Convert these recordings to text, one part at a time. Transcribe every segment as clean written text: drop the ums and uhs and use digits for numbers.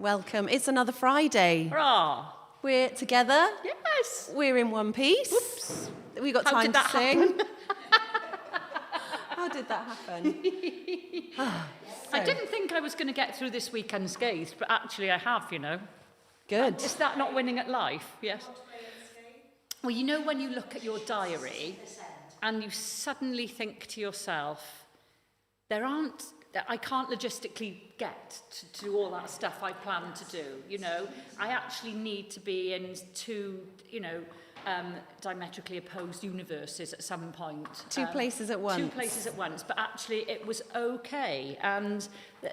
Welcome. It's another Friday. Hurrah! We're together. Yes. We're in one piece. Whoops. We got How time did that to sing. happen? How did that happen? I didn't think I was going to get through this week unscathed, but actually I have, you know. Good. Is that not winning at life? Yes. Well, you know when you look at your diary and you suddenly think to yourself, I can't logistically get to do all that stuff I plan to do, you know. I actually need to be in two, diametrically opposed universes at some point. Two places at once. Two places at once, but actually it was okay, and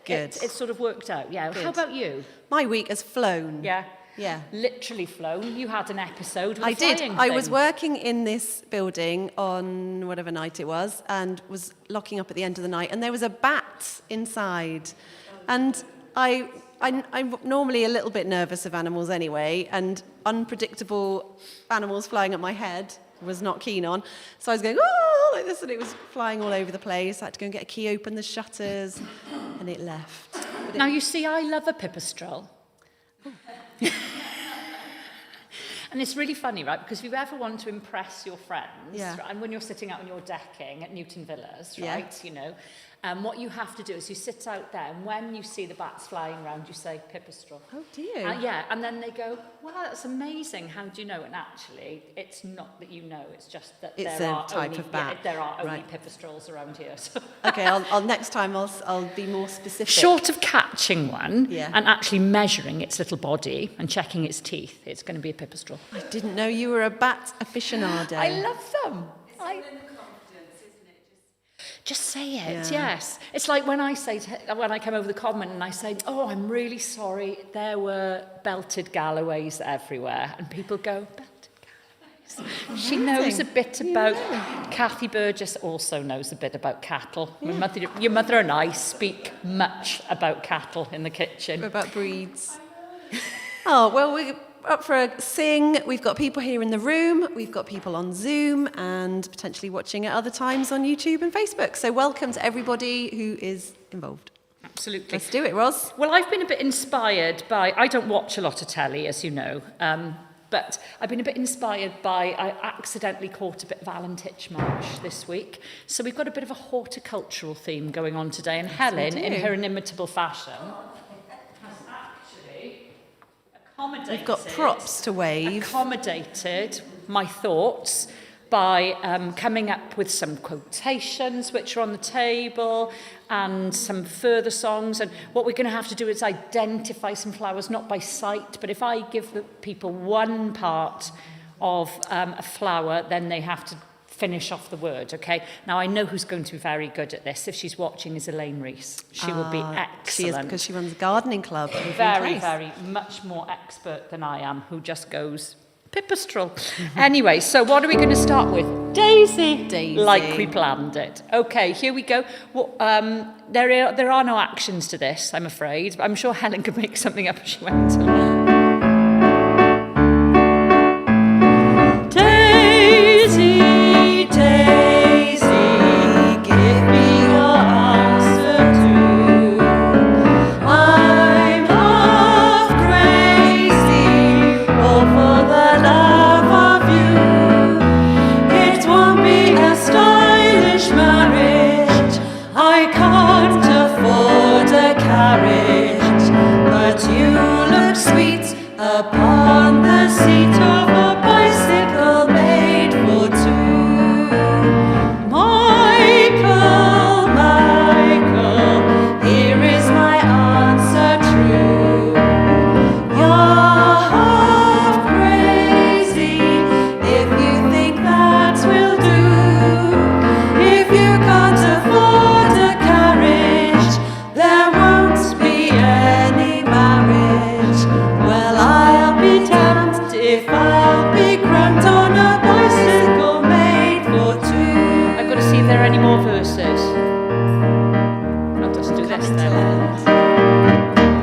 Good. It sort of worked out, yeah. Good. How about you? My week has flown. Yeah. Yeah. Literally flown. You had an episode with I a did. flying I thing. was working in this building on whatever night it was and was locking up at the end of the night, and there was a bat inside. And I'm normally a little bit nervous of animals anyway, and unpredictable animals flying at my head was not keen on. So I was going, oh, like this, and it was flying all over the place. I had to go and get a key, open the shutters, and it left. Now, you see, I love a pipistrelle. And it's really funny, right? Because if you ever want to impress your friends, Yeah. right, and when you're sitting out on your decking at Newton Villas, Yeah. right, what you have to do is you sit out there, and when you see the bats flying around, you say, pipistrelle. Oh, do you? Yeah, and then they go, wow, that's amazing. How do you know? And actually, it's not that you know, it's just that It's there a are type only, of bat. Yeah, there are only Right. pipistrelles around here. So. Okay, I'll next time I'll be more specific. Short of catching one Yeah. and actually measuring its little body and checking its teeth, it's going to be a pipistrelle. I didn't know you were a bat aficionado. I love them. Just say it, Yeah. yes. It's like when I come over the common and I say, oh, I'm really sorry, there were belted Galloways everywhere. And people go, belted Galloways? She knows a bit about... Kathy Burgess also knows a bit about cattle. Yeah. Your mother and I speak much about cattle in the kitchen. About breeds. Oh, well, we're up for a sing. We've got people here in the room. We've got people on Zoom and potentially watching at other times on YouTube and Facebook. So welcome to everybody who is involved. Absolutely. Let's do it, Ros. Well, I've been a bit inspired by... I don't watch a lot of telly, as you know, but I've been a bit inspired by... I accidentally caught a bit of Alan Titchmarsh this week. So we've got a bit of a horticultural theme going on today. And Helen, in her inimitable fashion... We've got props to wave. Accommodated my thoughts by coming up with some quotations which are on the table and some further songs. And what we're going to have to do is identify some flowers, not by sight, but if I give the people one part of a flower, then they have to finish off the word, okay? Now, I know who's going to be very good at this. If she's watching, is Elaine Rees. She will be excellent. She is, because she runs a gardening club. Very much more expert than I am, who just goes, pipistrelle. Anyway, so what are we going to start with? Daisy. Daisy. Like we planned it. Okay, here we go. Well, there are no actions to this, I'm afraid. I'm sure Helen could make something up as she went along. Upon the seat of a bicycle made for two. Michael, Michael, here is my answer true. You're half crazy if you think that will do. If you can't afford a carriage, there won't be any marriage. Well, I'll be damned if I'll be cramped on a bicycle made for two. I've got to see if there are any more verses. I'll just do this then.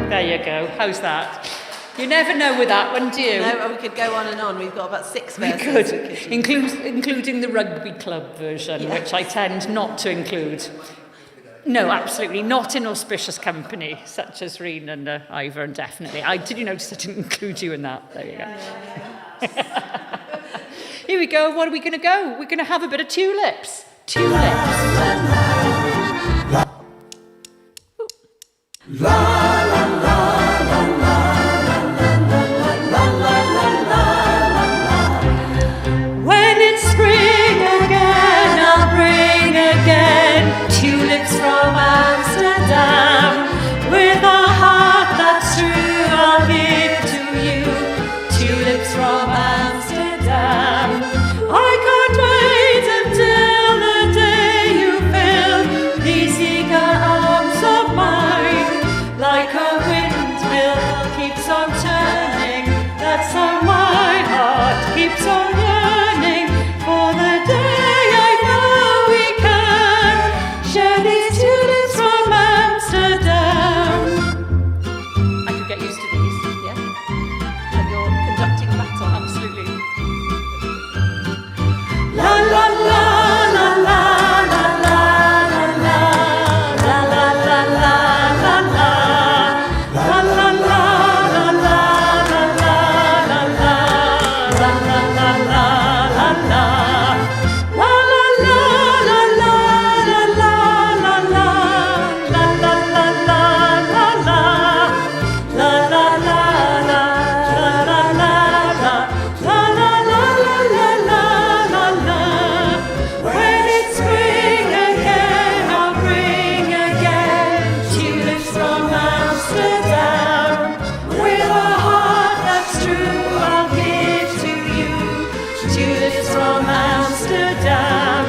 There you go. How's that? You never know with that one, do you? No, we could go on and on. We've got about 6 We verses. could, including the rugby club version, which I tend not to include. No, absolutely not in auspicious company, such as Reen and Ivor, and definitely. Did you notice I didn't include you in that? There you go. Here we go. What are we going to go? We're going to have a bit of tulips. Tulips. When it's spring again, I'll bring again tulips from Amsterdam. With a heart that's true, I'll give to you tulips from Amsterdam. I can't wait until the day you fill these eager arms of mine. Like a windmill keeps on turning, that's how my heart keeps on yearning for the day I know we can share these tulips from Amsterdam. I could get used to these. Yeah. And you're conducting a battle. Absolutely. La la la la la la la la la la la la la la. La la la la la la la la la la la la la la. When it's spring again, I'll bring again tulips from Amsterdam. With a heart that's true, I'll give to you tulips from Amsterdam.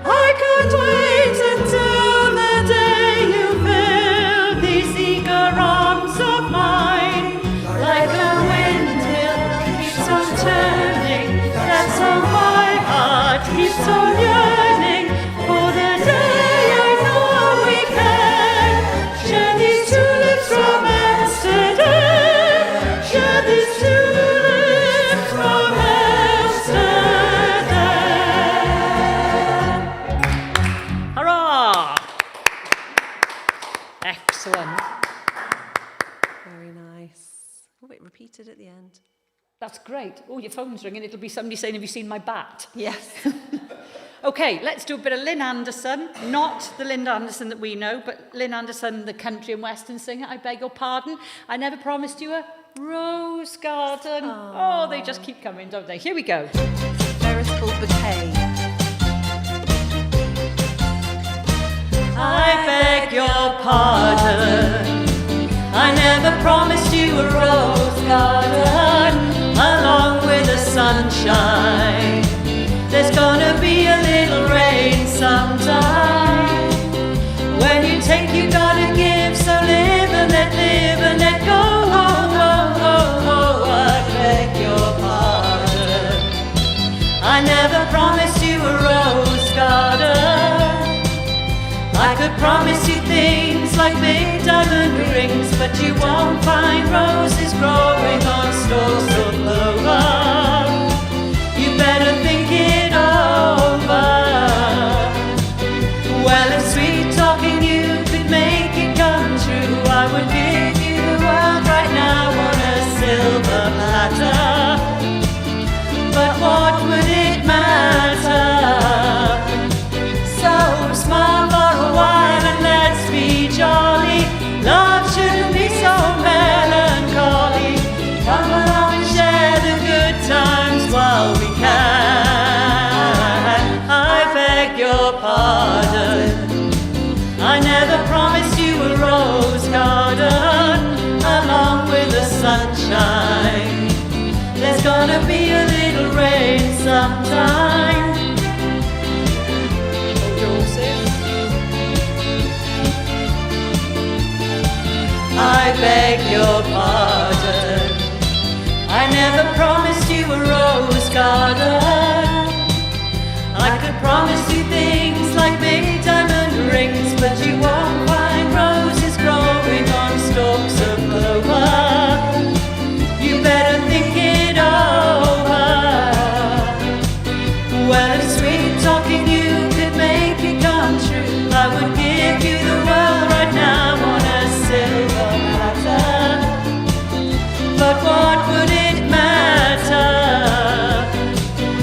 I can't wait until the day you fill these eager arms of mine. Like a windmill keeps on turning, that's how my heart keeps on yearning for the day I know we can share these tulips from Amsterdam. Share these tulips from Amsterdam. Hurrah! Excellent. Very nice. Oh, it repeated at the end. That's great. Oh, your phone's ringing. It'll be somebody saying, have you seen my bat? Yes. Okay, let's do a bit of Lynn Anderson. Not the Lynn Anderson that we know, but Lynn Anderson, the country and western singer. I beg your pardon. I never promised you a rose garden. Oh, they just keep coming, don't they? Here we go. Veritable bouquet. I beg your pardon. I never promised you a rose garden along with the sunshine. There's gonna be a little rain sometime. When you take, you gotta give. So live and let go. Oh, oh, oh, oh, I beg your pardon. I never promised you a rose garden. I could promise you things like big diamond rings, but you won't find roses growing on stalks of clover. You better think it over. Well, if sweet talking you could make it come true, I would give you the world right now on a silver platter. But what would it matter? So smile for a while and let's be jolly. Love shouldn't be so melancholy. Come along and share the good times while we can. I beg your pardon. I never promised you a rose garden along with the sunshine. There's gonna be a little rain sometime. I beg your pardon. I never promised you a rose garden. I could promise you things like big diamond rings, but you won't find roses growing on stalks of clover. You better think it over. Well, if sweet talking you could make it come true, I would give you the but what would it matter?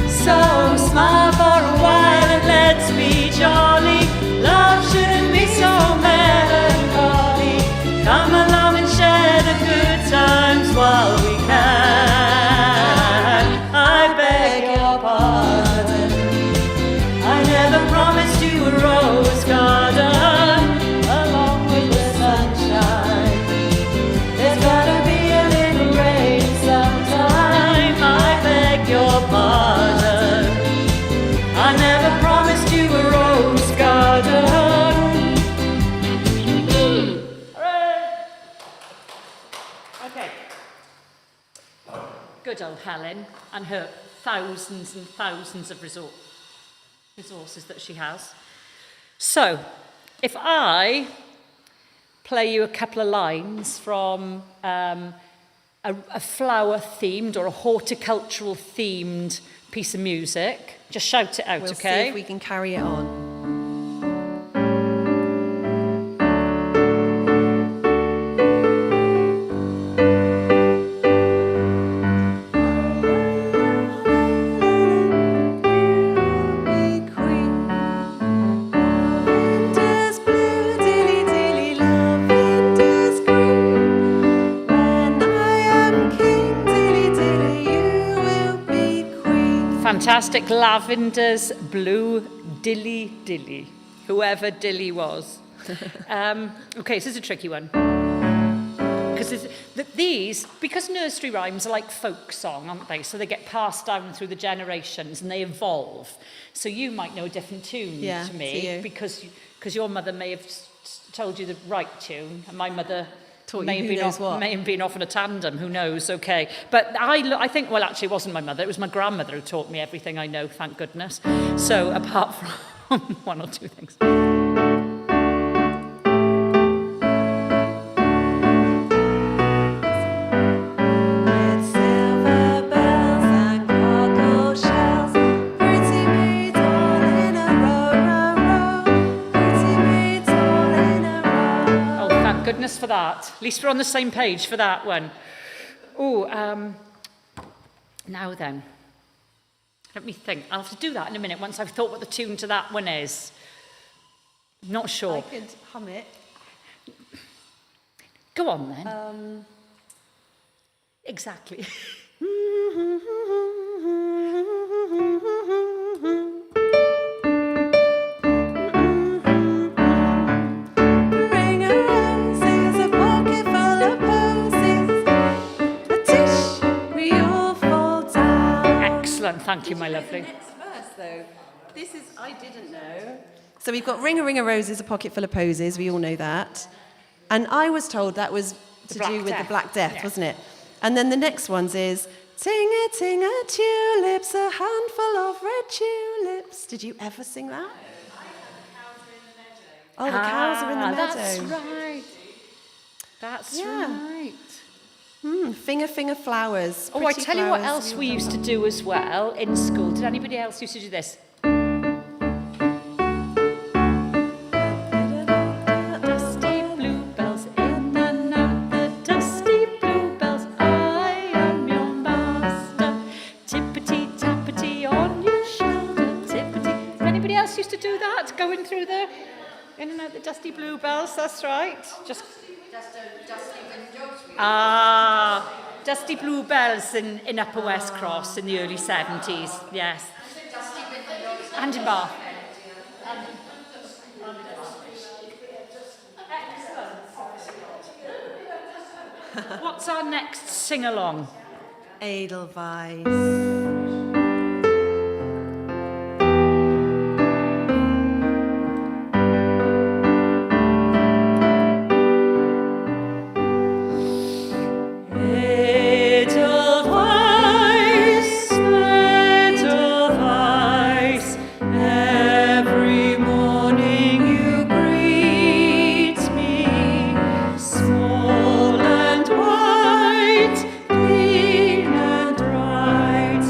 So smile for a while and let's be jolly. Love shouldn't be so melancholy. Come along and share the good times while we can. I beg your pardon, I never promised you a rose garden along with the sunshine. There's gotta be a little rain sometime. I beg your pardon, I never promised you a rose garden. Okay. Good old Helen and her thousands and thousands of resources that she has. So, if I play you a couple of lines from a flower-themed or a horticultural themed piece of music, just shout it out, We'll okay? see if we can carry it on. Fantastic Lavender's Blue Dilly Dilly, whoever Dilly was. Okay, this is a tricky one. Because nursery rhymes are like folk song, aren't they? So they get passed down through the generations and they evolve. So you might know a different tune to me because your mother may have told you the right tune, and my mother may have been off in a tandem, who knows, okay. But I think, well, actually it wasn't my mother, it was my grandmother who taught me everything I know, thank goodness. So apart from one or two things. Goodness for that. At least we're on the same page for that one. Now then. Let me think. I'll have to do that in a minute once I've thought what the tune to that one is. Not sure. I could hum it. Go on then. Exactly. Thank you, my lovely. The next verse, though, I didn't know. So we've got ring a roses, a pocket full of posies. We all know that. And I was told that was to do with the Black Death, wasn't it? And then the next one's is ting-a, ting-a, tulips, a handful of red tulips. Did you ever sing that? Oh, the cows are in the meadow. That's right. That's right. Finger flowers. Oh, I tell you what else we used to do as well in school. Did anybody else used to do this? Dusty bluebells in and out, the dusty bluebells, I am your master. Tippity tappity on your shoulder, tippity. Anybody else used to do that? Going through the in and out the dusty bluebells, that's right. Just dusty windows. Dusty bluebells in Upper West Cross in the early 70s, yes. And in Bath. What's our next sing-along? Edelweiss. Clean and bright,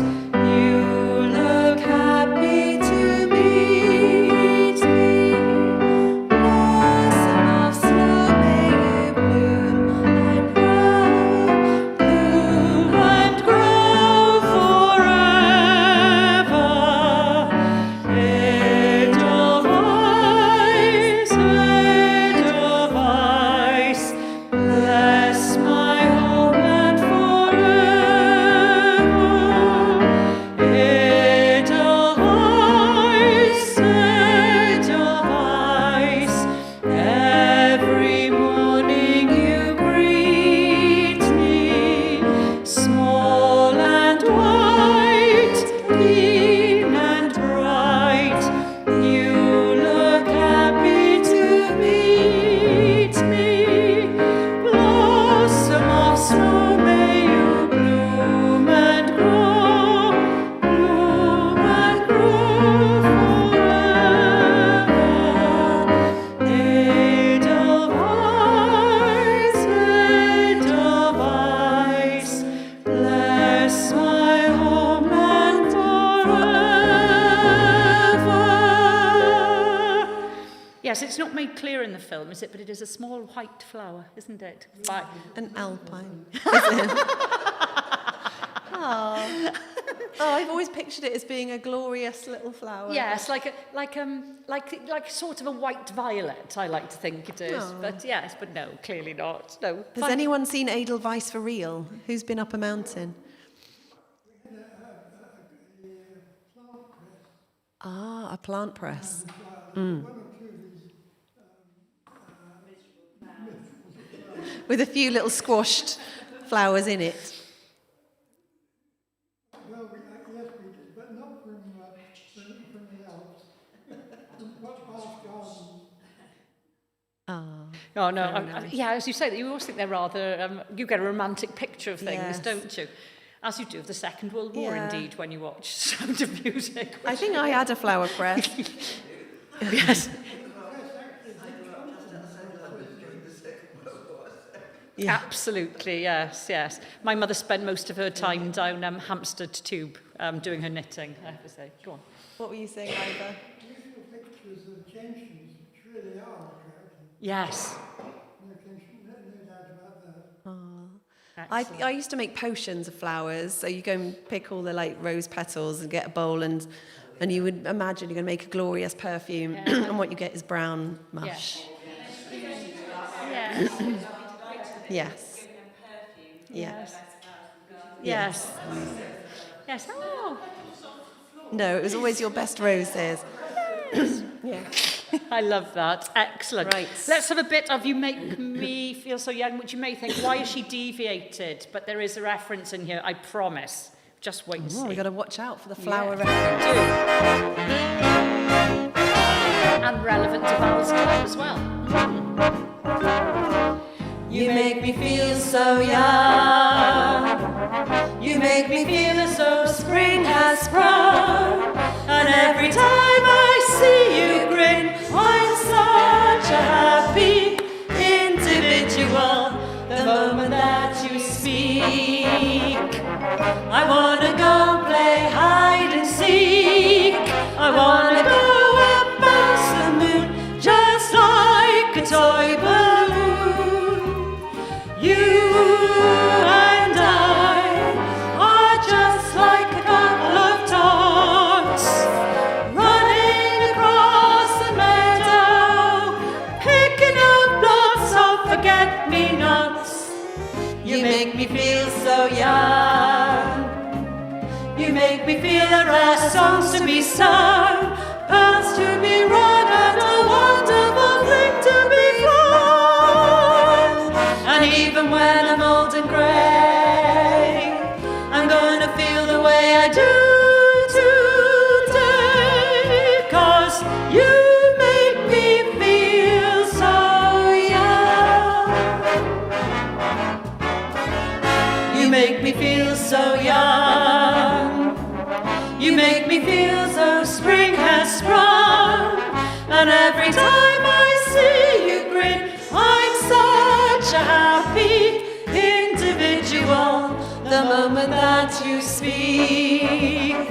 yes, it's not made clear in the film, is it? But it is a small white flower, isn't it? An alpine. Oh. Oh, I've always pictured it as being a glorious little flower. Yes, like sort of a white violet, I like to think it is. Oh. But yes, but no, clearly not. No. Has anyone seen Edelweiss for real? Who's been up a mountain? Ah, a plant press. With a few little squashed flowers in it. Well, yes, we did, but not from the Alps. From past gardens. Oh, no. Yeah, as you say, you always think they're rather... you get a romantic picture of things, Yes. don't you? As you do of the Second World War, Yeah. indeed, when you watch Sound of Music. I think I had a flower press. Yes. Yeah. Absolutely, yes, yes. My mother spent most of her time down Hampstead Tube doing her knitting, I have to say. Go on. What were you saying, Ivor? Beautiful pictures of gentians, which really are attractive. Yes. No doubt about that. I used to make potions of flowers. So you go and pick all the like rose petals and get a bowl and you would imagine you're going to make a glorious perfume and what you get is brown mush. Yes. Yes. Yes. Yes. Yes. Oh. No, it was always your best roses. Yeah. I love that. Excellent. Right. Let's have a bit of You Make Me Feel So Young, which you may think, why is she deviated? But there is a reference in here, I promise. Just wait and see. Oh, we've got to watch out for the flower reference. And relevant to Val's Club as well. You make me feel so young. You make me feel as though spring has sprung. And every time I see you grin, I'm such a happy individual. The moment that you speak, I wanna go play hide and seek. I wanna go up past the moon, just like a toy balloon. You and I are just like a couple of tots running across the meadow, picking up lots of forget-me-nots. You make me feel so young. You make me feel there are songs to be sung, paths to be run, and a wonderful thing to be flung. And even when I'm old and grey, I'm gonna feel the way I do today, 'cause you make me feel so young. You make me feel so young. You make me feel so spring has sprung. And every time I see you grin, I'm such a happy individual. The moment that you speak,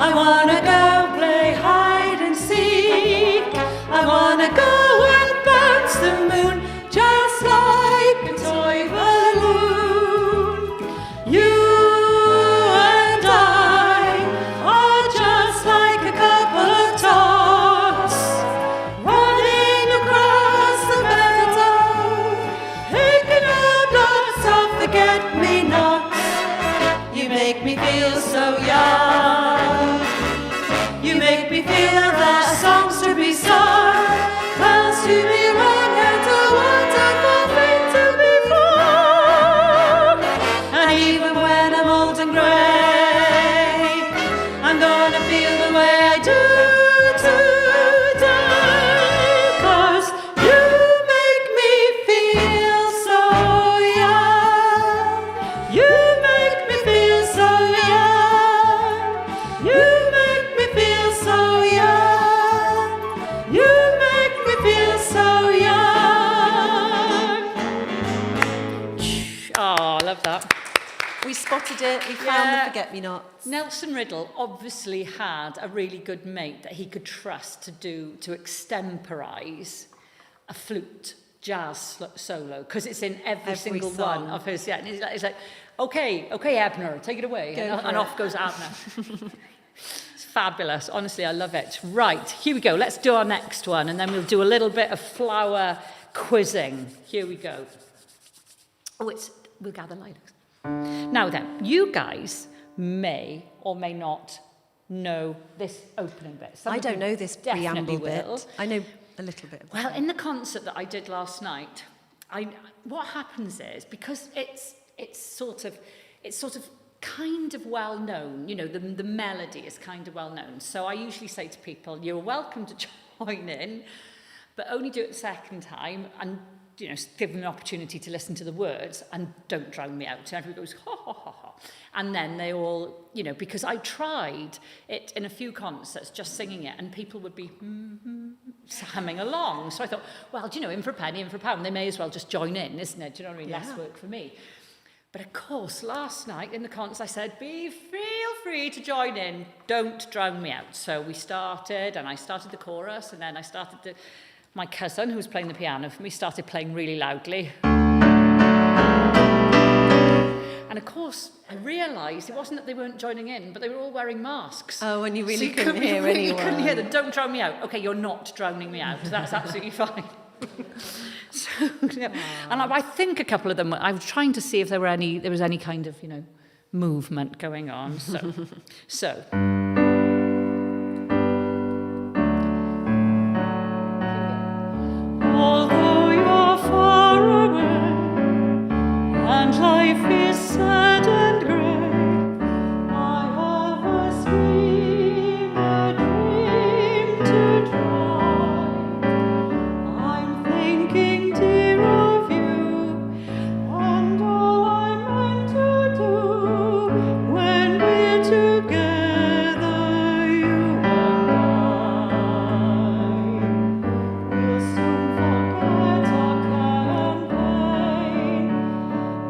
I wanna go play hide and seek. I wanna go and bounce the moon, just like a toy balloon. You and I are just like a couple of tots running across the meadow, picking up lots of forget-me-nots. You make me feel so young. You make me feel there are songs to be sung, paths to be run, and a wonderful thing to be flung. And even when I'm old and grey, I'm gonna feel the way I do today, 'cause you make me feel so young. You make me feel so young. You make me feel so young. You make me feel so young. Oh, I love that. We spotted it. We found the forget-me-nots. Nelson Riddle obviously had a really good mate that he could trust to extemporise a flute jazz solo, because it's in every single song. one of his. Yeah, and he's like, okay, Abner, take it away, and off goes Abner. It's fabulous. Honestly, I love it. Right, here we go. Let's do our next one, and then we'll do a little bit of flower quizzing. Here we go. Oh, we'll gather lilacs. Now then, you guys may or may not know this opening bit. I don't know this preamble will. bit. I know a little bit. Well, in the concert that I did last night, what happens is, because it's sort of kind of well known, you know, the melody is kind of well known. So I usually say to people, you're welcome to join in, but only do it the second time, and you know, give them an opportunity to listen to the words, and don't drown me out. And everybody goes, ha, ha, ha, ha. And then they all, you know, because I tried it in a few concerts, just singing it, and people would be humming along. So I thought, well, do you know, in for a penny, in for a pound, they may as well just join in, isn't it? Do you know what I mean? Yeah. Less work for me. But of course, last night in the concert, I said, feel free to join in. Don't drown me out. So we started, and I started the chorus, and then I started my cousin, who was playing the piano for me, started playing really loudly. And of course, I realised it wasn't that they weren't joining in, but they were all wearing masks. Oh, and you really so couldn't hear anyone. You couldn't hear them. Don't drown me out. Okay, you're not drowning me out. That's absolutely fine. So, yeah. And I think a couple of them, I was trying to see if there was any kind of, you know, movement going on. So. Although you're far away and life is sad and grey, I have a steamer dream to drive. I'm thinking, dear, of you and all I'm meant to do when we're together, you and I. We'll soon forget our campaign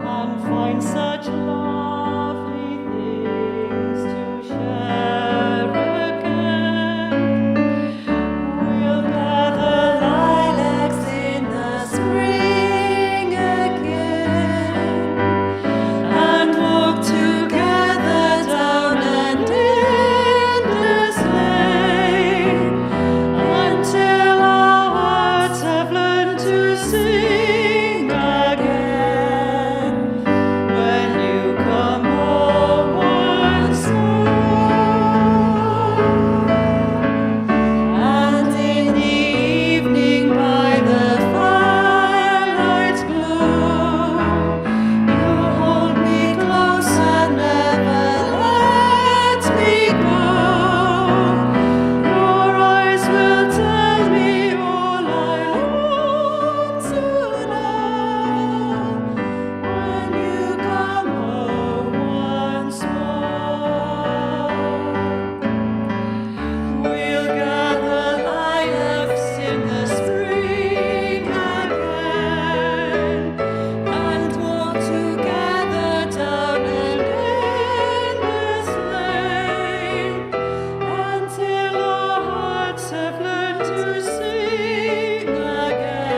and find such lovely things to share again. We'll gather lilacs in the spring again and walk together down an endless lane until our hearts have learned to sing again. When you come home once more, and in the evening by the firelight's glow, you hold me close and never let me go. Your eyes will tell me all I want to know. When you come home once more, we'll gather lilacs in the spring again and walk together down an endless lane until our hearts have learned to sing again.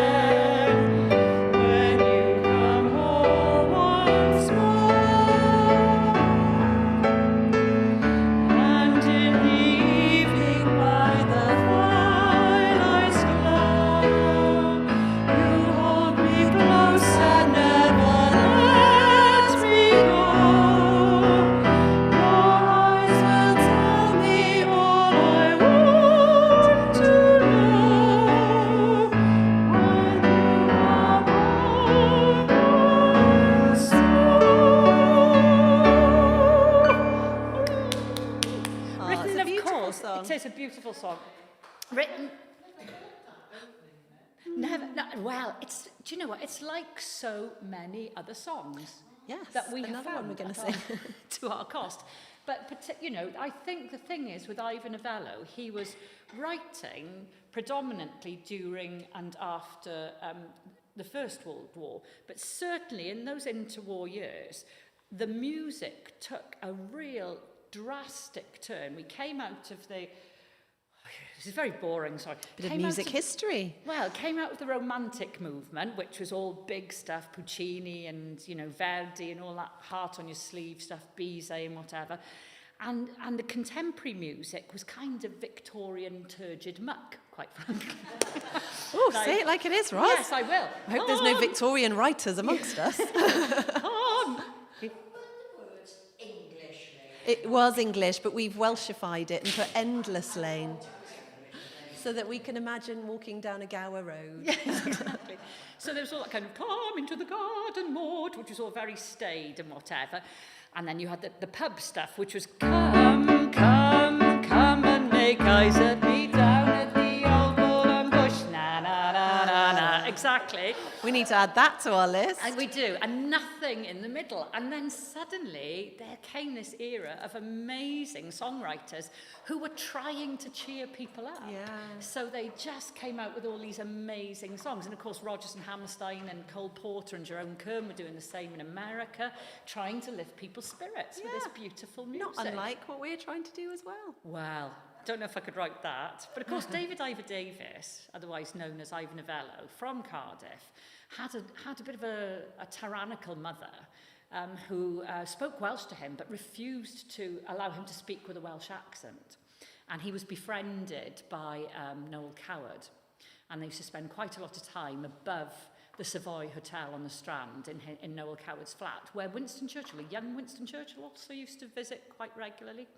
When you come home once more, and in the evening by the firelight's glow, you hold me close and never let me go. Your eyes will tell me all I want to know. When you come home once more. Oh, it's Written, a of beautiful course, song. it is a beautiful song. Written. Never. No, well, do you know what? It's like so many other songs. Yes, That we have another one found we're going to at sing. our- to our cost. But, you know, I think the thing is with Ivan Novello, he was writing predominantly during and after the First World War, but certainly in those interwar years, the music took a real drastic turn. We came out of the... This is very boring, sorry. Bit of music history. Well, it came out of the Romantic movement, which was all big stuff, Puccini and, Verdi and all that heart on your sleeve stuff, Bizet and whatever. And the contemporary music was kind of Victorian turgid muck, quite frankly. Oh, say it like it is, Roz. Yes, I will. I hope there's no Victorian writers amongst us. Come on. It was English, but we've Welshified it and put endless lane. So that we can imagine walking down a Gower road. Yes, exactly. So there was all that kind of, come into the garden, Maud, which was all very staid and whatever. And then you had the pub stuff, which was, come and make eyes at me down at the old golden bush. Na, na, na, na, na. Exactly. We need to add that to our list. And we do, and nothing in the middle. And then suddenly there came this era of amazing songwriters who were trying to cheer people up. Yeah. So they just came out with all these amazing songs. And of course, Rodgers and Hammerstein and Cole Porter and Jerome Kern were doing the same in America, trying to lift people's spirits with this beautiful music. Not unlike what we're trying to do as well. Well, don't know if I could write that. But of course, David Ivor Davis, otherwise known as Ivor Novello, from Cardiff, had a bit of a tyrannical mother who spoke Welsh to him but refused to allow him to speak with a Welsh accent. And he was befriended by Noel Coward. And they used to spend quite a lot of time above the Savoy Hotel on the Strand in Noel Coward's flat, where Winston Churchill, a young Winston Churchill, also used to visit quite regularly.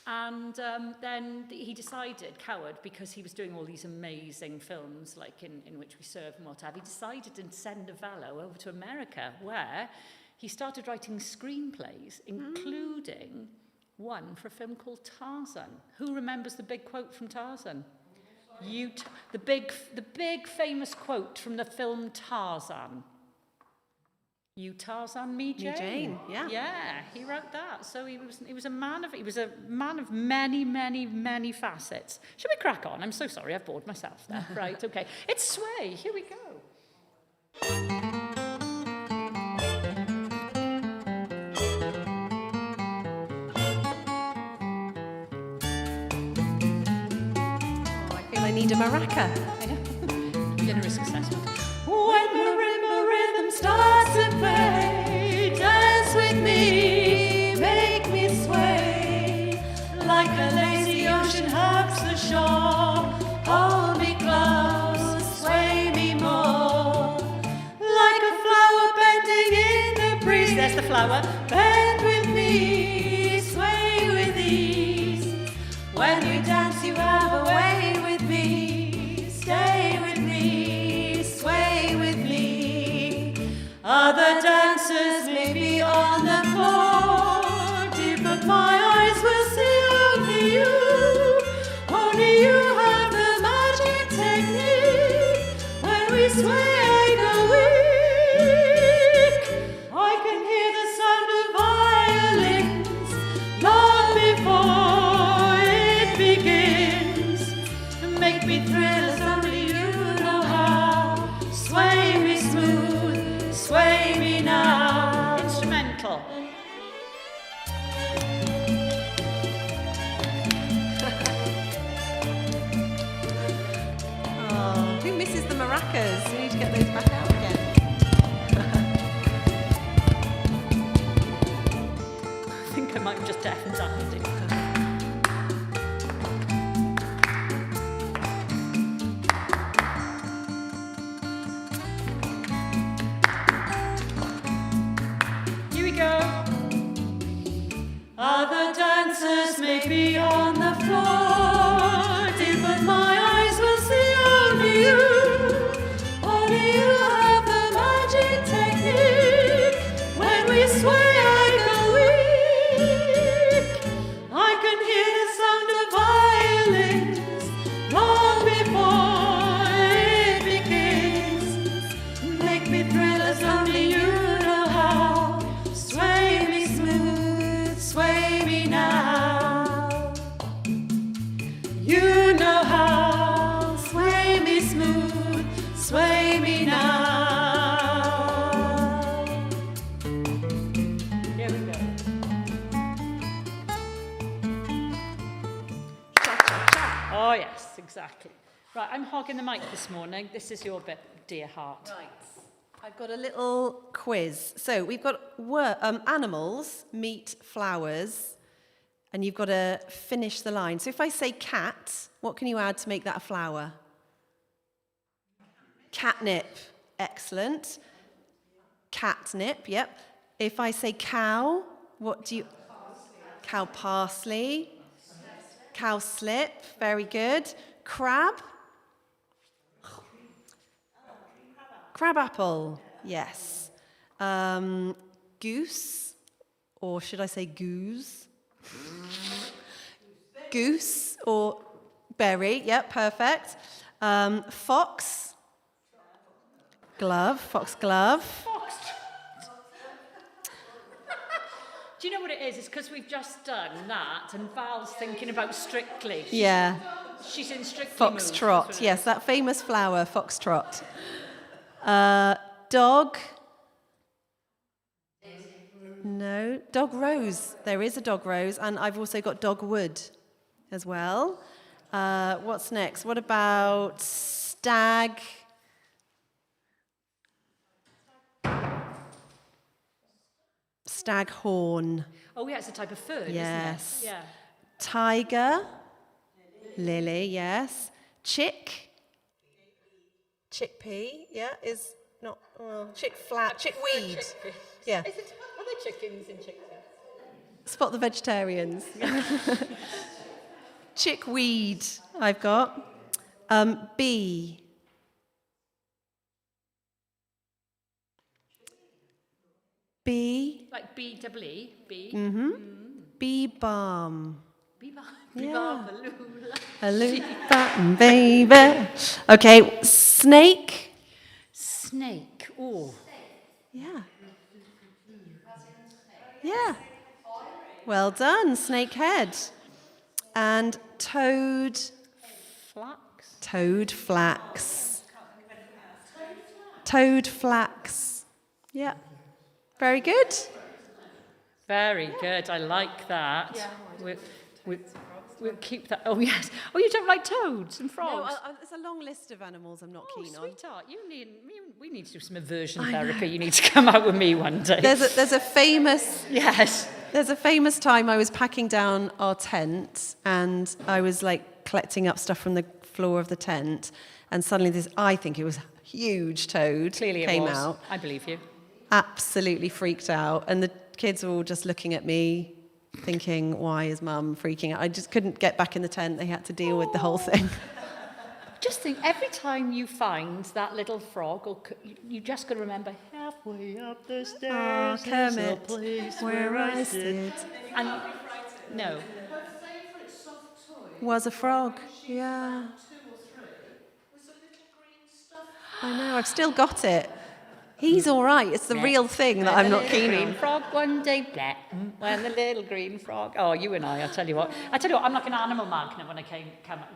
And then he decided, Coward, because he was doing all these amazing films, like in Which We Serve and what have, he decided to send Novello over to America, where he started writing screenplays, including one for a film called Tarzan. Who remembers the big quote from Tarzan? The big famous quote from the film Tarzan. You Tarzan, me Jane. Me Jane, yeah. Yeah, he wrote that. So he was a man of many, many, many facets. Shall we crack on? I'm so sorry, I've bored myself there. Right, okay. It's Sway. Here we go. I need a maraca. Generous assessment. When marimba rhythm starts to play, dance with me, make me sway, like a lazy ocean hugs the shore. Hold me close, sway me more, like a flower bending in the breeze. There's the flower. Bend with me, sway with ease. When we dance, you have a way with me. Stay with me, sway with me. Other dancers may be on the floor, dear, but my eyes will see only you. Only you have the magic technique. When we sway, I go weak. I can hear the sound of violins long before it begins. Make me thrill as only you know how. Sway me smooth, sway me now. Instrumental. Oh, who misses the maracas? We need to get those back out again. I think I might have just deafened Andy. Here we go. Other dancers may be on the floor, dear, but my eyes will see only you. Only you have the magic technique. When we sway, I go weak. I can hear the sound of violins long before it begins. Make me thrill as only you know how. Sway me smooth, sway me now. You know how. Sway me smooth, sway me now. Oh, yes, exactly. Right, I'm hogging the mic this morning. This is your bit, dear heart. Right. I've got a little quiz. So we've got animals meet flowers, and you've got to finish the line. So if I say cat, what can you add to make that a flower? Catnip. Excellent. Catnip, yep. If I say cow, what do you... Cow parsley. Cowslip, very good. Crab? Crabapple, yes. Goose, or should I say goose? Goose or berry, yep, perfect. Fox, glove, fox glove. Do you know what it is? It's because we've just done that, and Val's thinking about Strictly. Yeah. She's in Strictly Foxtrot, mood, yes, that famous flower, foxtrot. Dog. No, dog rose. There is a dog rose, and I've also got dogwood as well. What's next? What about stag? Staghorn. Oh, yeah, it's a type of fern, Yes. isn't it? Yeah. Tiger. Lily, yes. Chickpea, yeah, is not, well, chickweed. Yeah. Are there chickens in chickweed? Spot the vegetarians. Chickweed, I've got. Bee. Bee. Like B-double-E, B. Mm-hmm. Bee balm. B-bar. Yeah. B-bar, Hello, baby. Okay, snake. Snake. Oh. Yeah. Yeah. Well done, snakehead. And toad. Flax. Toad flax. Toad flax. Yeah. Very good. Very good. I like that. Yeah. We'll keep that. Oh, yes. Oh, you don't like toads and No, frogs? there's a long list of animals I'm not keen on. Sweetheart, we need to do some aversion therapy. You need to come out with me one day. There's a famous Yes. There's a famous time I was packing down our tent, and I was like collecting up stuff from the floor of the tent, and suddenly this, I think it was a huge toad, Clearly came it was. out. I believe you. Absolutely freaked out, and the kids were all just looking at me thinking, why is mum freaking out? I just couldn't get back in the tent. They had to deal with the whole thing. Just think, every time you find that little frog, you just got to remember, halfway up the stairs, there's a Kermit, place where I sit. And no. Was a frog, yeah. I know, I've still got it. He's all right. It's the real thing that I'm not keen green on. frog one day, black, when the little green frog. Oh, you and I tell you what. I'm like an animal magnet when I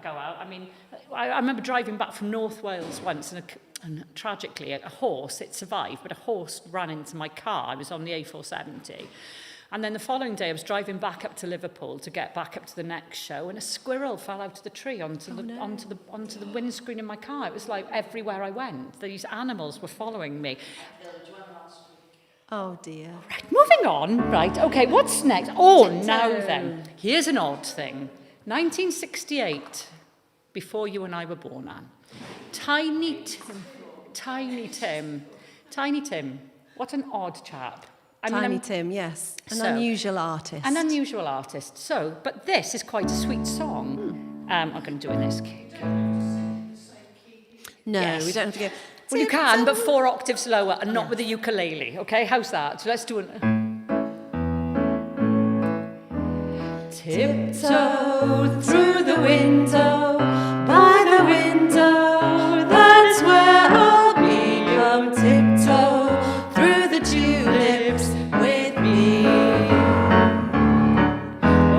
go out. I mean, I remember driving back from North Wales once, and tragically, a horse, it survived, but a horse ran into my car. I was on the A470. And then the following day, I was driving back up to Liverpool to get back up to the next show, and a squirrel fell out of the tree onto the windscreen in my car. It was like everywhere I went, these animals were following me. Oh, dear. Right, moving on. Right, okay, what's next? Oh, now then, here's an odd thing. 1968, before you and I were born, Anne. Tiny Tim. What an odd chap. Tiny Tim, yes. An unusual artist. An unusual artist. So, but this is quite a sweet song. I'm going to do it in this key. No, Yes. we don't have to go. Well, you can, but 4 octaves lower and not with the ukulele. Okay, how's that? So let's do it. Tiptoe through the window, by the window, that's where I'll be. Come tiptoe through the tulips with me.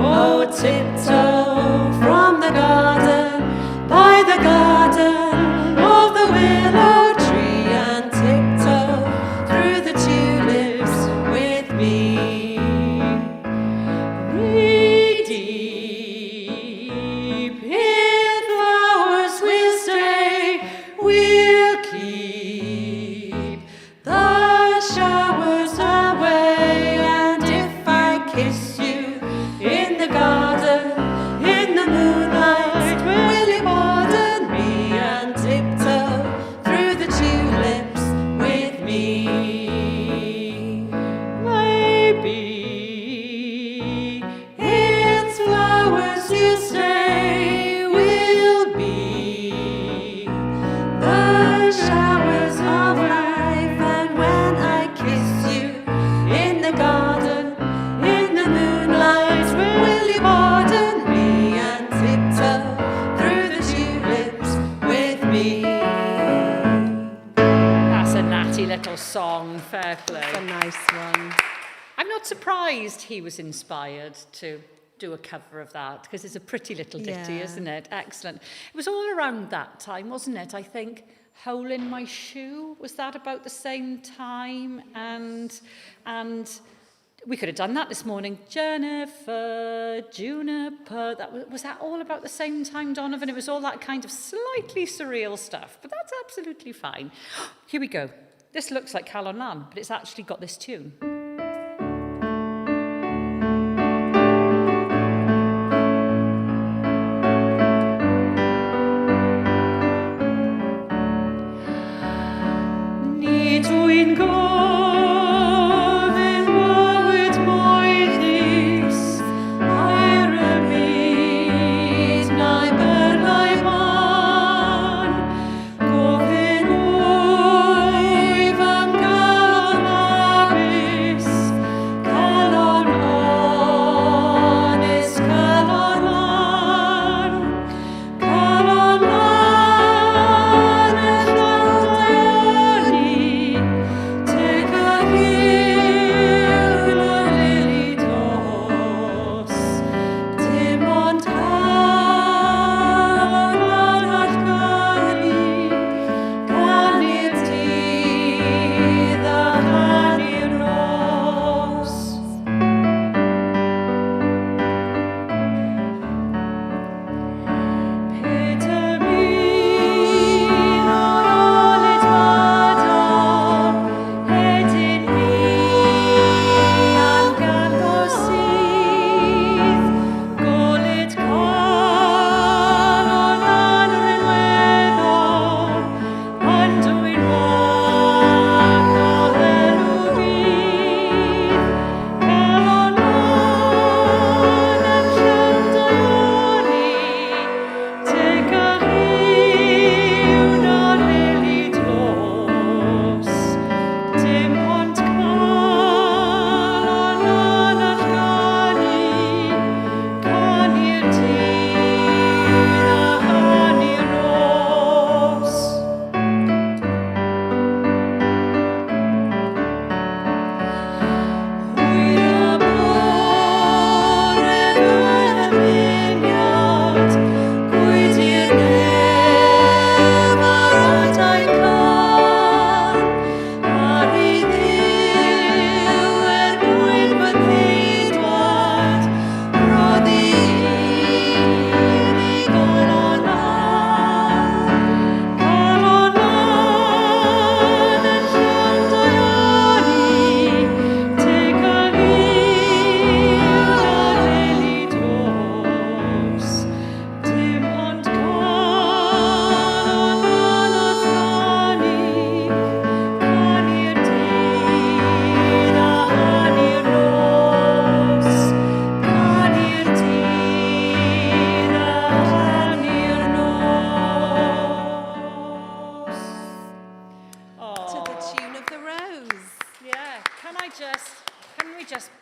Oh, tiptoe from the garden, by the garden of the willow tree, and tiptoe through the tulips with me. Deep in quite surprised he was inspired to do a cover of that, because it's a pretty little ditty, Yeah. isn't it? Excellent. It was all around that time, wasn't it? I think Hole in My Shoe, was that about the same time? And we could have done that this morning. Jennifer, Juniper, was that all about the same time, Donovan? It was all that kind of slightly surreal stuff, but that's absolutely fine. Here we go. This looks like Calon Lan, but it's actually got this tune.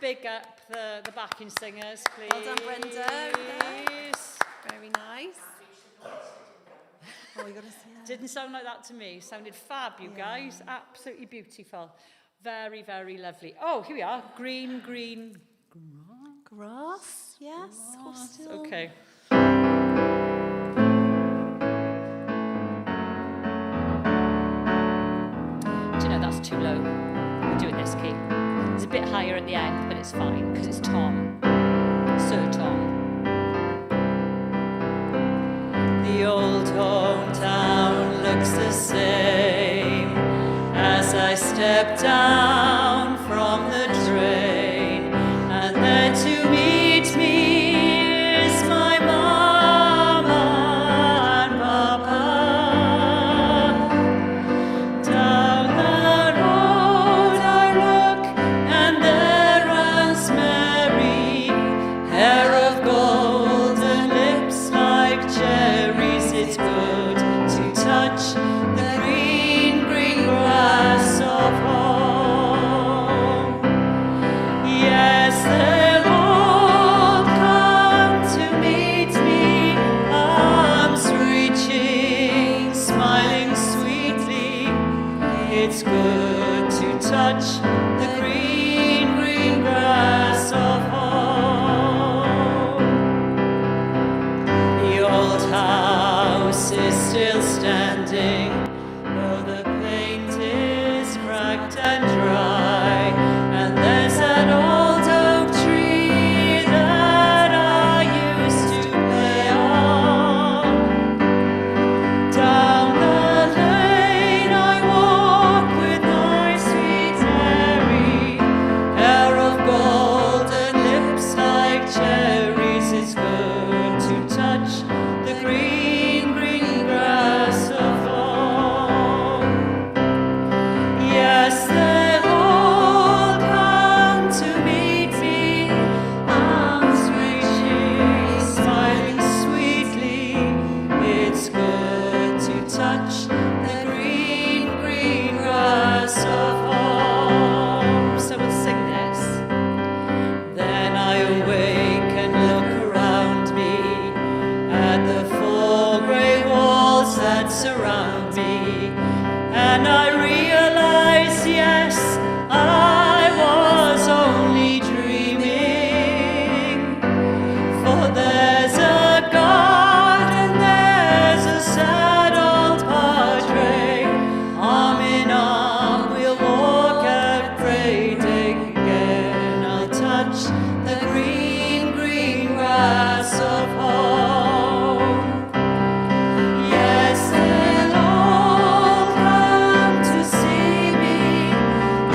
big up the backing singers, please. Well done, Brenda. Yes. Very nice. Oh, we got to see that. Didn't sound like that to me. Sounded fab, you guys. Absolutely beautiful. Very, very lovely. Oh, here we are. Green Grass, yes. grass. Still. Okay. Do you know, that's too low. We're doing this key. It's a bit higher at the end, but it's fine, because it's Tom. Sir Tom. The old hometown looks the same as I step down from the train, and there to meet me is my mama and papa. Down the road I look, and there runs Mary, hair of gold and lips like cherries. It's good to touch the green grass of home. Yes, they'll all come to meet me, arms reaching, smiling sweetly. It's good to touch the green grass. touch the green, green grass of home. Yes, they'll all come to see me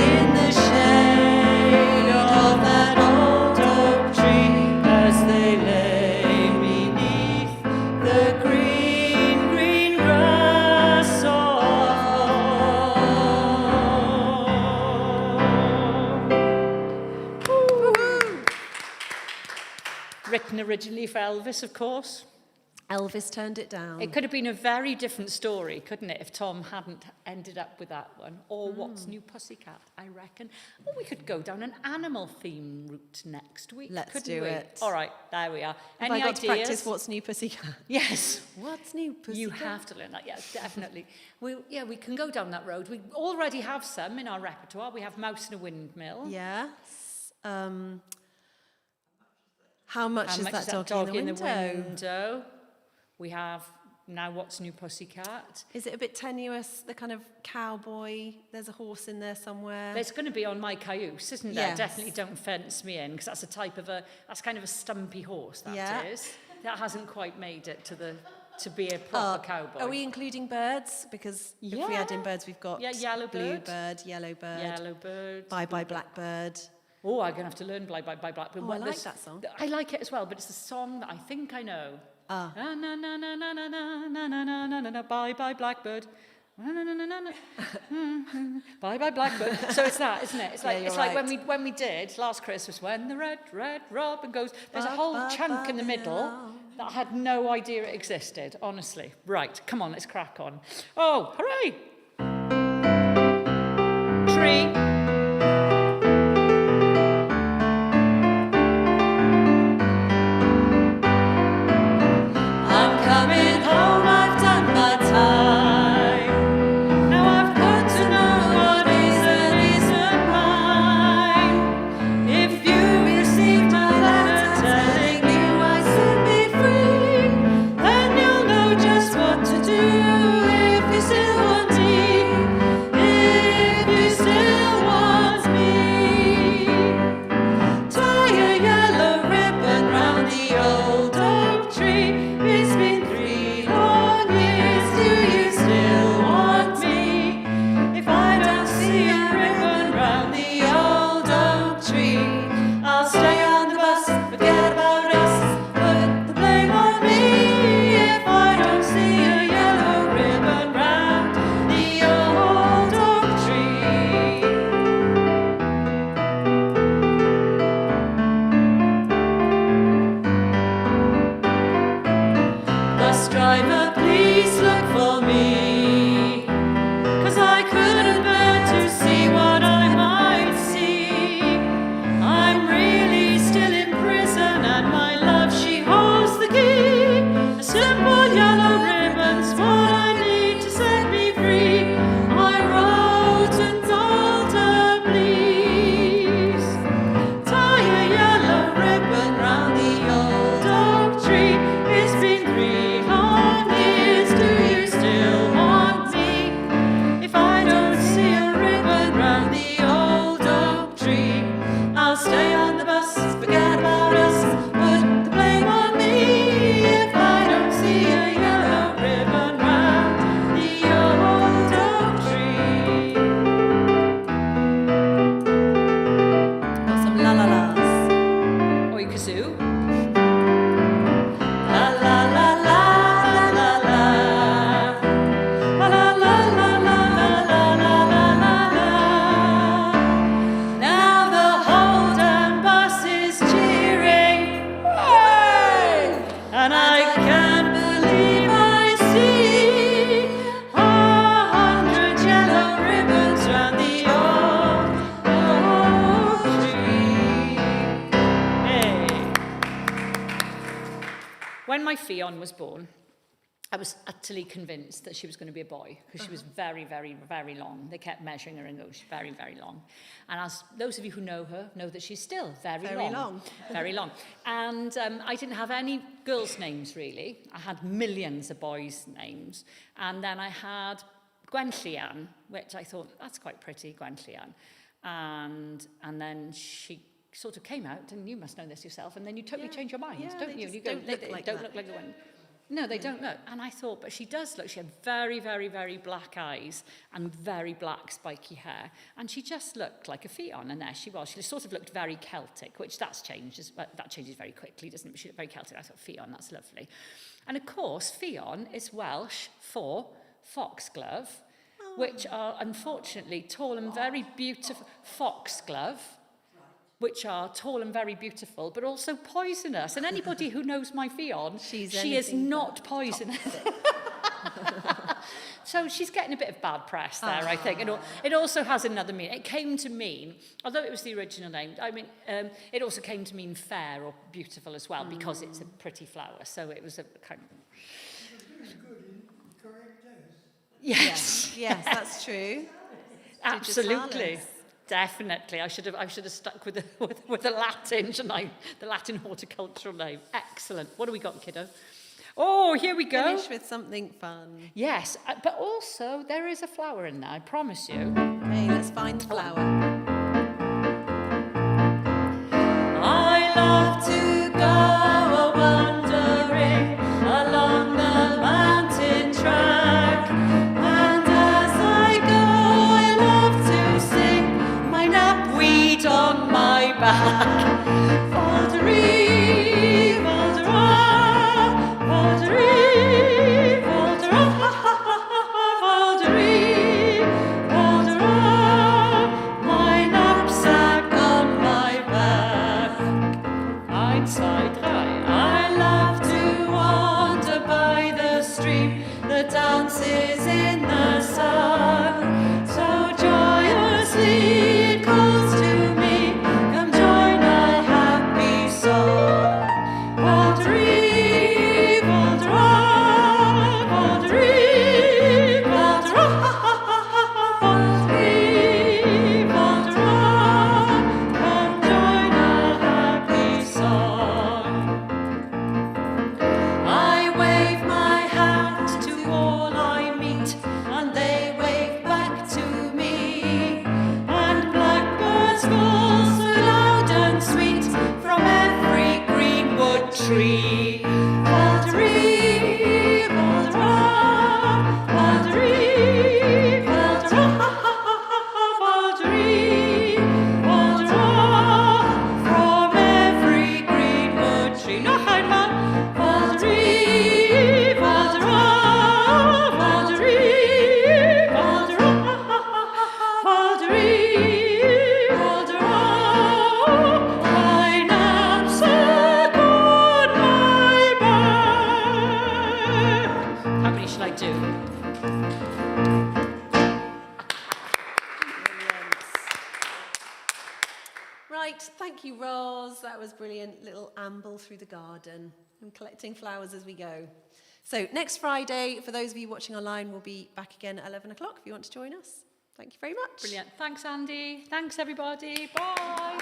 in the shade of that old oak tree as they lay beneath the green, green grass of home. Written originally for Elvis, of course. Elvis turned it down. It could have been a very different story, couldn't it, if Tom hadn't ended up with that one? Or What's New Pussycat, I reckon. Or we could go down an animal theme route next week, Let's couldn't do we? it. All right, there we are. Have Any I got ideas? to practice What's New Pussycat? Yes. What's New Pussycat? You have to learn that, yes, definitely. We can go down that road. We already have some in our repertoire. We have Mouse and a Windmill. Yes. How much is that dog in the window? We have now What's New Pussycat. Is it a bit tenuous, the kind of cowboy? There's a horse in there somewhere. There's going to be on My Cayuse, isn't there? Yes. Definitely Don't Fence Me In, because that's that's kind of a stumpy horse, that is. That hasn't quite made it to be a proper cowboy. Are we including birds? Because if we add in birds, we've got Yellow bird. bluebird, yellow bird, Yellow bird. Bye Bye Blackbird. Oh, I'm going to have to learn Blackbird. Oh, I like that song. I like it as well, but it's a song that I think I know. Na na na na na na na na na na na na. Bye Bye Blackbird. Na na na na na. Bye Bye Blackbird. So it's that, isn't it? It's like right. when we did last Christmas when the red robin goes. There's a whole chunk in the middle that I had no idea it existed. Honestly. Right, come on, let's crack on. Oh, hooray! Tree. Coming home, I've done my time. Now I've got to know what is and isn't mine. If you received my letter telling you I should be free, then you'll know just what to do if you still want me. If you still want me. Tie a yellow ribbon round the old oak tree. It's been 3 long years, do you still want me? If I don't see a ribbon round the old oak tree, I'll stay on the bus, forget about us, put the blame on me. If I don't see a yellow ribbon round the old oak tree. Bus driver, please look for me, 'cause I couldn't bear to see what I might see. I'm really still in prison and my love, she holds the key. A simple yellow ribbon's what I need to set me free. I wrote and told her, please tie a yellow ribbon round the old oak tree. It's been 3 long years, do you still want me? If I don't see a ribbon round the old oak tree, I'll stay on the bus, forget about us, put the blame on me. If I don't see a yellow ribbon round the old oak tree. Got some la la las. Oi kazoo. La la la la la la la. La la la la la la la la la la. Now the Holden bus is cheering, hooray! And I can't believe I see 100 yellow ribbons round the old oak tree. Hey. When my Fion was born, I was utterly convinced that she was going to be a boy because she was very, very, very long. They kept measuring her and going, she's very, very long. And as those of you who know her know that she's still very long. Very long. And I didn't have any girls' names, really. I had millions of boys' names. And then I had Gwenllian, which I thought, that's quite pretty, Gwenllian. And then sort of came out, and you must know this yourself, and then you totally change your minds, Yeah, don't they you? just You go, don't look like don't that. look like the one. No, they don't look. And I thought, but she does look. She had very, very, very black eyes and very black spiky hair. And she just looked like a Fion, and there she was. She sort of looked very Celtic, which that changes very quickly, doesn't it? But she looked very Celtic. I thought, Fion, that's lovely. And of course, Fion is Welsh for foxglove, which are unfortunately tall and very beautiful. Foxglove, which are tall and very beautiful, but also poisonous. And anybody who knows my Fion, she is not poisonous. So she's getting a bit of bad press there, I think. And it also has another meaning. It came to mean, although it was the original name, I mean, it also came to mean fair or beautiful as well, because it's a pretty flower. So it was a kind of... Good in correct days. Yes. Yes, that's true. Absolutely. Digitalis. Definitely. I should have stuck with the Latin, shouldn't I? The Latin horticultural name. Excellent. What do we got, kiddo? Oh, here we go. Finish with something fun. Yes, but also there is a flower in there, I promise you. Okay, let's find the flower. I love to go a-wandering along the mountain track, and as I go I love to sing my knapweed on my back. Falderie, faldera, falderie, faldera, falderie, faldera, my knapsack on my back. Ein, zwei, drei. I love to wander by the stream that dances in the sun. So joyously it calls to me, come join a happy song. Valderie, Valdera, Valderie, Valdera, Valderie, Valdera, come join a happy song. I wave my hat to all I meet, and they wave back to me. And blackbirds call so loud and sweet from every greenwood tree. Valderie, Valdera, Valderie, Valdera, Valderie, Valdera, from every greenwood tree. No, Helen, Valderie, Valdera, Valderie, Valdera, Valderie, Valdera, my knapsack on my back. How many shall I do? Right, thank you, Roz. That was brilliant. Little amble through the garden and collecting flowers as we go. So next Friday, for those of you watching online, we'll be back again at 11 o'clock if you want to join us. Thank you very much. Brilliant. Thanks, Andy. Thanks, everybody. Bye.